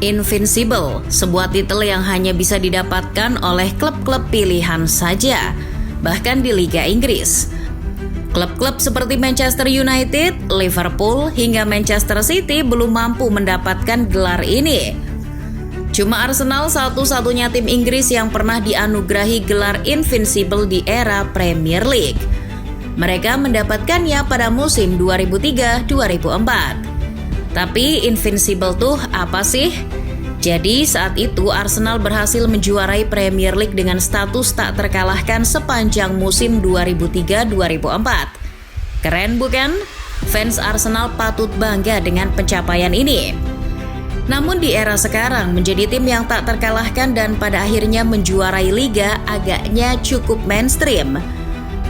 Invincible, sebuah titel yang hanya bisa didapatkan oleh klub-klub pilihan saja, bahkan di Liga Inggris. Klub-klub seperti Manchester United, Liverpool, hingga Manchester City belum mampu mendapatkan gelar ini. Cuma Arsenal satu-satunya tim Inggris yang pernah dianugerahi gelar Invincible di era Premier League. Mereka mendapatkannya pada musim 2003-2004. Tapi Invincible tuh apa sih? Jadi saat itu Arsenal berhasil menjuarai Premier League dengan status tak terkalahkan sepanjang musim 2003-2004. Keren bukan? Fans Arsenal patut bangga dengan pencapaian ini. Namun di era sekarang menjadi tim yang tak terkalahkan dan pada akhirnya menjuarai liga agaknya cukup mainstream.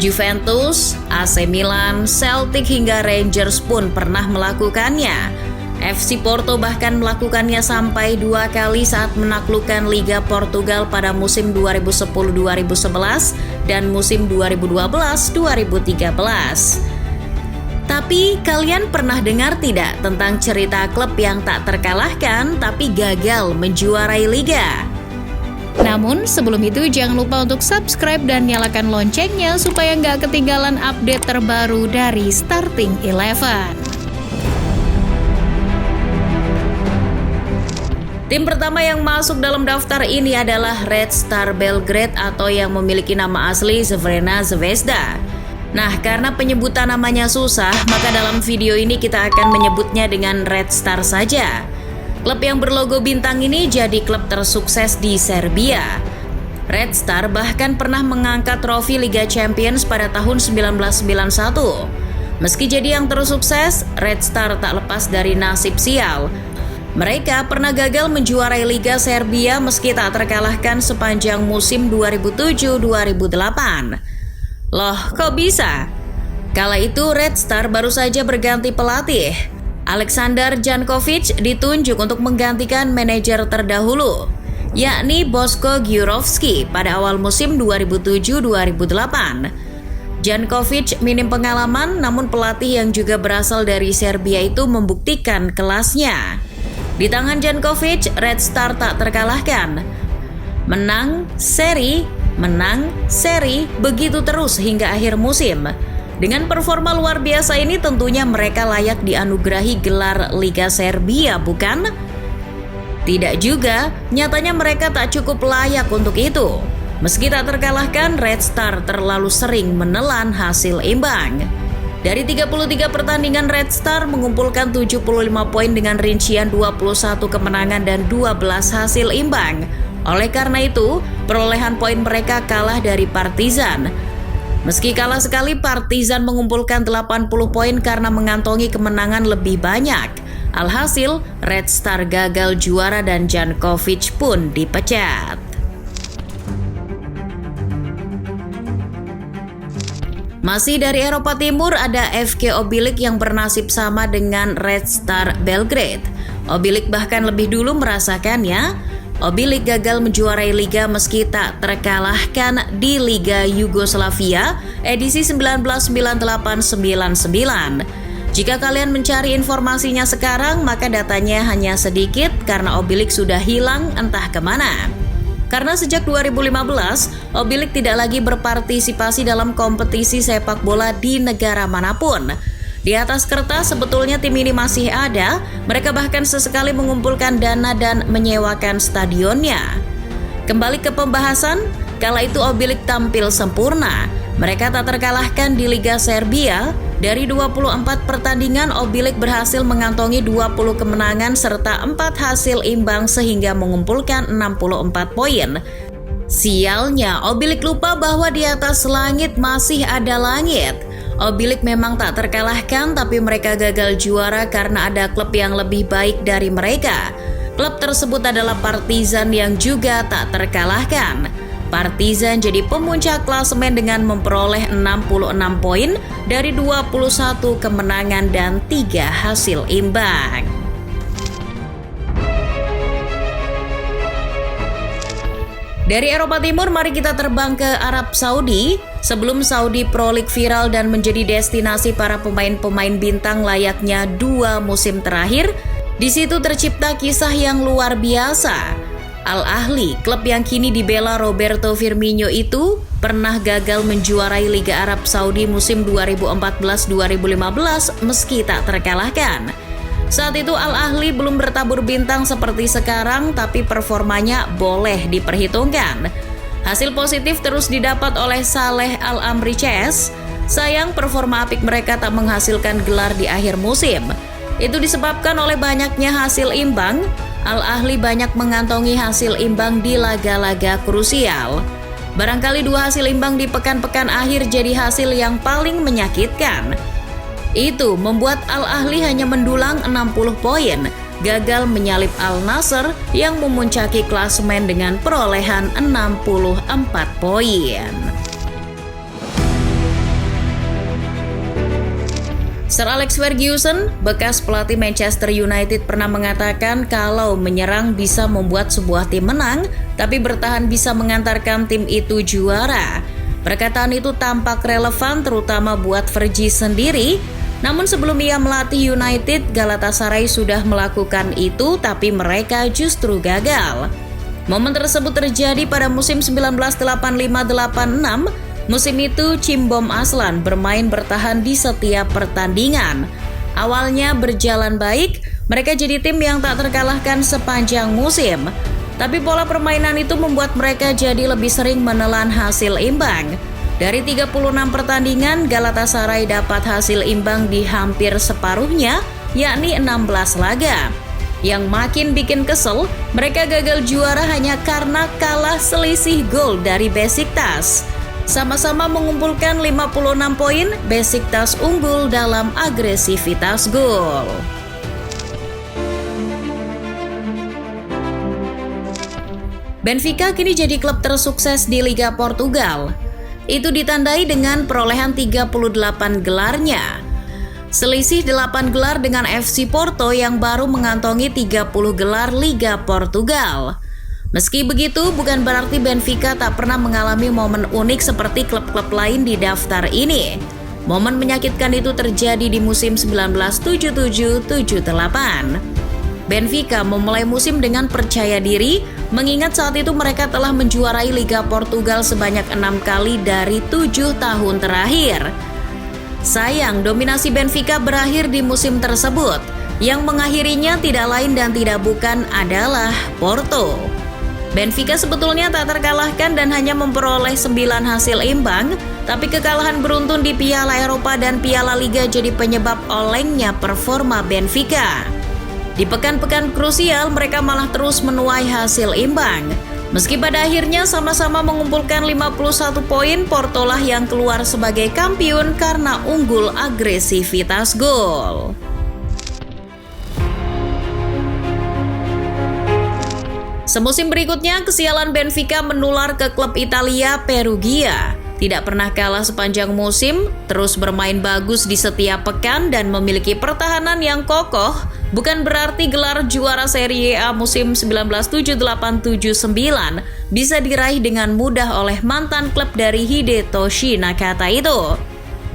Juventus, AC Milan, Celtic hingga Rangers pun pernah melakukannya. FC Porto bahkan melakukannya sampai 2 kali saat menaklukkan Liga Portugal pada musim 2010-2011 dan musim 2012-2013. Tapi kalian pernah dengar tidak tentang cerita klub yang tak terkalahkan tapi gagal menjuarai liga? Namun sebelum itu jangan lupa untuk subscribe dan nyalakan loncengnya supaya nggak ketinggalan update terbaru dari Starting Eleven. Tim pertama yang masuk dalam daftar ini adalah Red Star Belgrade atau yang memiliki nama asli Crvena Zvezda. Nah, karena penyebutan namanya susah, maka dalam video ini kita akan menyebutnya dengan Red Star saja. Klub yang berlogo bintang ini jadi klub tersukses di Serbia. Red Star bahkan pernah mengangkat trofi Liga Champions pada tahun 1991. Meski jadi yang tersukses, Red Star tak lepas dari nasib sial. Mereka pernah gagal menjuarai Liga Serbia meski tak terkalahkan sepanjang musim 2007-2008. Loh, kok bisa? Kala itu Red Star baru saja berganti pelatih. Aleksandar Jankovic ditunjuk untuk menggantikan manajer terdahulu, yakni Boško Đurovski pada awal musim 2007-2008. Jankovic minim pengalaman, namun pelatih yang juga berasal dari Serbia itu membuktikan kelasnya. Di tangan Jankovic, Red Star tak terkalahkan. Menang seri, begitu terus hingga akhir musim. Dengan performa luar biasa ini tentunya mereka layak dianugerahi gelar Liga Serbia, bukan? Tidak juga, nyatanya mereka tak cukup layak untuk itu. Meski tak terkalahkan, Red Star terlalu sering menelan hasil imbang. Dari 33 pertandingan, Red Star mengumpulkan 75 poin dengan rincian 21 kemenangan dan 12 hasil imbang. Oleh karena itu, perolehan poin mereka kalah dari Partizan. Meski kalah sekali, Partizan mengumpulkan 80 poin karena mengantongi kemenangan lebih banyak. Alhasil, Red Star gagal juara dan Jankovic pun dipecat. Masih dari Eropa Timur ada FK Obilic yang bernasib sama dengan Red Star Belgrade. Obilic bahkan lebih dulu merasakannya. Obilic gagal menjuarai liga meski tak terkalahkan di Liga Yugoslavia edisi 1998-99. Jika kalian mencari informasinya sekarang, maka datanya hanya sedikit karena Obilic sudah hilang entah kemana. Karena sejak 2015, Obilic tidak lagi berpartisipasi dalam kompetisi sepak bola di negara manapun. Di atas kertas sebetulnya tim ini masih ada, mereka bahkan sesekali mengumpulkan dana dan menyewakan stadionnya. Kembali ke pembahasan, kala itu Obilic tampil sempurna. Mereka tak terkalahkan di Liga Serbia. Dari 24 pertandingan, Obilic berhasil mengantongi 20 kemenangan serta 4 hasil imbang sehingga mengumpulkan 64 poin. Sialnya, Obilic lupa bahwa di atas langit masih ada langit. Obilic memang tak terkalahkan, tapi mereka gagal juara karena ada klub yang lebih baik dari mereka. Klub tersebut adalah Partizan yang juga tak terkalahkan. Partizan jadi pemuncak klasemen dengan memperoleh 66 poin dari 21 kemenangan dan 3 hasil imbang. Dari Eropa Timur, mari kita terbang ke Arab Saudi. Sebelum Saudi Pro League viral dan menjadi destinasi para pemain-pemain bintang layaknya 2 musim terakhir, Di situ tercipta kisah yang luar biasa. Al-Ahli, klub yang kini dibela Roberto Firmino itu, pernah gagal menjuarai Liga Arab Saudi musim 2014-2015 meski tak terkalahkan. Saat itu Al-Ahli belum bertabur bintang seperti sekarang, tapi performanya boleh diperhitungkan. Hasil positif terus didapat oleh Saleh Al-Amri CS. Sayang performa apik mereka tak menghasilkan gelar di akhir musim. Itu disebabkan oleh banyaknya hasil imbang. Al-Ahli banyak mengantongi hasil imbang di laga-laga krusial. Barangkali 2 hasil imbang di pekan-pekan akhir jadi hasil yang paling menyakitkan. Itu membuat Al-Ahli hanya mendulang 60 poin, gagal menyalip Al-Nassr yang memuncaki klasemen dengan perolehan 64 poin. Sir Alex Ferguson, bekas pelatih Manchester United, pernah mengatakan kalau menyerang bisa membuat sebuah tim menang, tapi bertahan bisa mengantarkan tim itu juara. Perkataan itu tampak relevan terutama buat Fergie sendiri. Namun sebelum ia melatih United, Galatasaray sudah melakukan itu, tapi mereka justru gagal. Momen tersebut terjadi pada musim 1985-86. Musim itu Cimbom Aslan bermain bertahan di setiap pertandingan. Awalnya berjalan baik, mereka jadi tim yang tak terkalahkan sepanjang musim. Tapi pola permainan itu membuat mereka jadi lebih sering menelan hasil imbang. Dari 36 pertandingan, Galatasaray dapat hasil imbang di hampir separuhnya, yakni 16 laga. Yang makin bikin kesel, mereka gagal juara hanya karena kalah selisih gol dari Besiktas. Sama-sama mengumpulkan 56 poin, Besiktas unggul dalam agresivitas gol. Benfica kini jadi klub tersukses di Liga Portugal. Itu ditandai dengan perolehan 38 gelarnya. Selisih 8 gelar dengan FC Porto yang baru mengantongi 30 gelar Liga Portugal. Meski begitu, bukan berarti Benfica tak pernah mengalami momen unik seperti klub-klub lain di daftar ini. Momen menyakitkan itu terjadi di musim 1977-78. Benfica memulai musim dengan percaya diri, mengingat saat itu mereka telah menjuarai Liga Portugal sebanyak 6 kali dari 7 tahun terakhir. Sayang, dominasi Benfica berakhir di musim tersebut. Yang mengakhirinya tidak lain dan tidak bukan adalah Porto. Benfica sebetulnya tak terkalahkan dan hanya memperoleh 9 hasil imbang, tapi kekalahan beruntun di Piala Eropa dan Piala Liga jadi penyebab olengnya performa Benfica. Di pekan-pekan krusial mereka malah terus menuai hasil imbang. Meski pada akhirnya sama-sama mengumpulkan 51 poin, Portolah yang keluar sebagai kampiun karena unggul agresivitas gol. Semusim berikutnya, kesialan Benfica menular ke klub Italia Perugia. Tidak pernah kalah sepanjang musim, terus bermain bagus di setiap pekan dan memiliki pertahanan yang kokoh. Bukan berarti gelar juara Serie A musim 1978-79 bisa diraih dengan mudah oleh mantan klub dari Hidetoshi Nakata itu.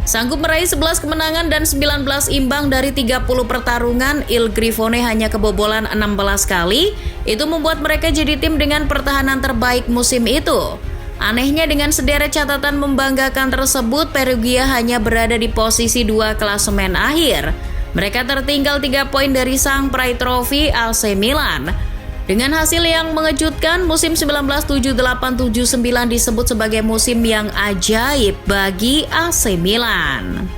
Sanggup meraih 11 kemenangan dan 19 imbang dari 30 pertarungan, Il Grifone hanya kebobolan 16 kali. Itu membuat mereka jadi tim dengan pertahanan terbaik musim itu. Anehnya dengan sederet catatan membanggakan tersebut, Perugia hanya berada di posisi 2 klasemen akhir. Mereka tertinggal 3 poin dari sang peraih trofi AC Milan. Dengan hasil yang mengejutkan, musim 1978-79 disebut sebagai musim yang ajaib bagi AC Milan.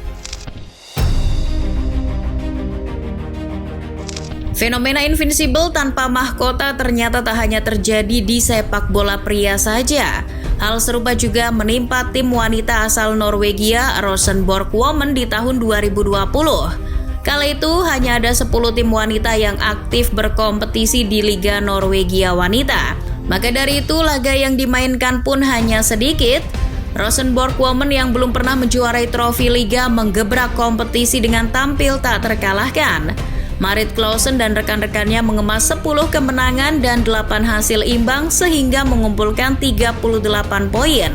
Fenomena Invincible tanpa mahkota ternyata tak hanya terjadi di sepak bola pria saja. Hal serupa juga menimpa tim wanita asal Norwegia Rosenborg Women di tahun 2020. Kala itu hanya ada 10 tim wanita yang aktif berkompetisi di Liga Norwegia Wanita. Maka dari itu laga yang dimainkan pun hanya sedikit. Rosenborg Women yang belum pernah menjuarai trofi liga menggebrak kompetisi dengan tampil tak terkalahkan. Marit Clausen dan rekan-rekannya mengemas 10 kemenangan dan 8 hasil imbang sehingga mengumpulkan 38 poin.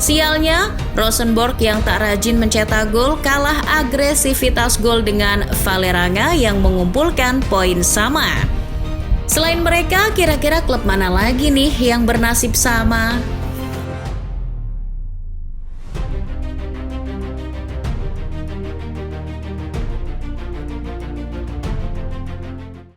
Sialnya, Rosenborg yang tak rajin mencetak gol kalah agresivitas gol dengan Vålerenga yang mengumpulkan poin sama. Selain mereka, kira-kira klub mana lagi nih yang bernasib sama?